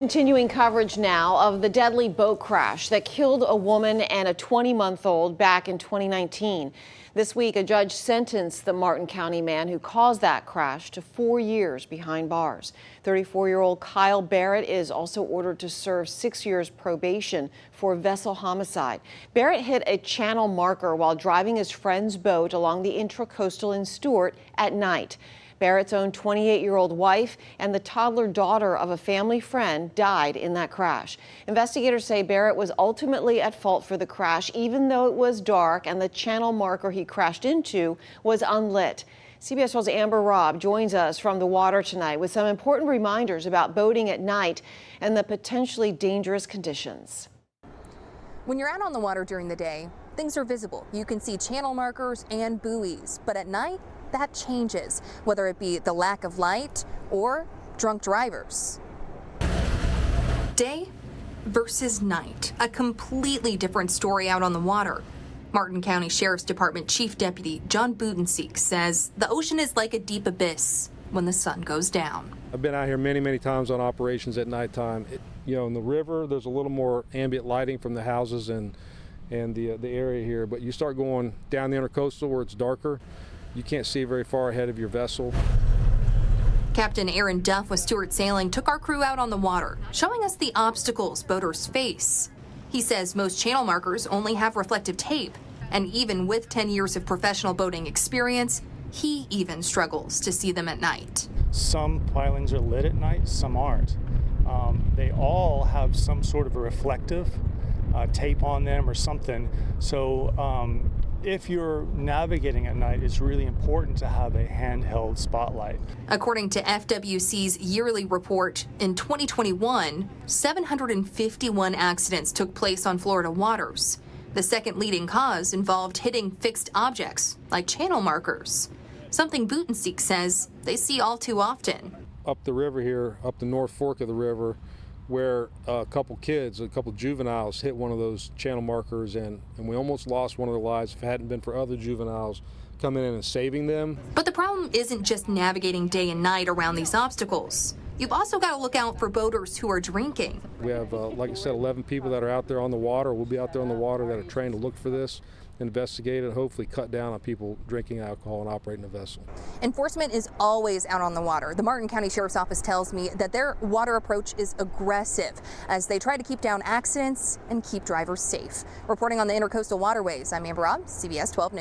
Continuing coverage now of the deadly boat crash that killed a woman and a 20-month-old back in 2019. This week, a judge sentenced the Martin County man who caused that crash to 4 years behind bars. 34-year-old Kyle Barrett is also ordered to serve 6 years probation for vessel homicide. Barrett hit a channel marker while driving his friend's boat along the Intracoastal in Stuart at night. Barrett's own 28-year-old wife and the toddler daughter of a family friend died in that crash. Investigators say Barrett was ultimately at fault for the crash, even though it was dark and the channel marker he crashed into was unlit. CBS 12's Amber Robb joins us from the water tonight with some important reminders about boating at night and the potentially dangerous conditions. When you're out on the water during the day, things are visible. You can see channel markers and buoys, but at night, that changes, whether it be the lack of light or drunk drivers. Day versus night, a completely different story out on the water. Martin County Sheriff's Department Chief Deputy John Budensiek says the ocean is like a deep abyss when the sun goes down. I've been out here many times on operations at nighttime. In the river, there's a little more ambient lighting from the houses and the area here, but you start going down the Intracoastal where it's darker. You can't see very far ahead of your vessel. Captain Aaron Duff with Stuart Sailing took our crew out on the water, showing us the obstacles boaters face. He says most channel markers only have reflective tape, and even with 10 years of professional boating experience, he even struggles to see them at night. Some pilings are lit at night, some aren't. They all have some sort of a reflective tape on them or something. So if you're navigating at night, it's really important to have a handheld spotlight. According to FWC's yearly report, in 2021, 751 accidents took place on Florida waters. The second leading cause involved hitting fixed objects, like channel markers, something Budensiek says they see all too often. Up the river here, up the North Fork of the river, where a couple juveniles hit one of those channel markers, and we almost lost one of their lives if it hadn't been for other juveniles coming in and saving them. But the problem isn't just navigating day and night around these obstacles. You've also got to look out for boaters who are drinking. We have, like I said, 11 people that are out there on the water. We'll be out there on the water that are trained to look for this, investigate it, and hopefully cut down on people drinking alcohol and operating a vessel. Enforcement is always out on the water. The Martin County Sheriff's Office tells me that their water approach is aggressive as they try to keep down accidents and keep drivers safe. Reporting on the Intracoastal Waterways, I'm Amber Robb, CBS 12 News.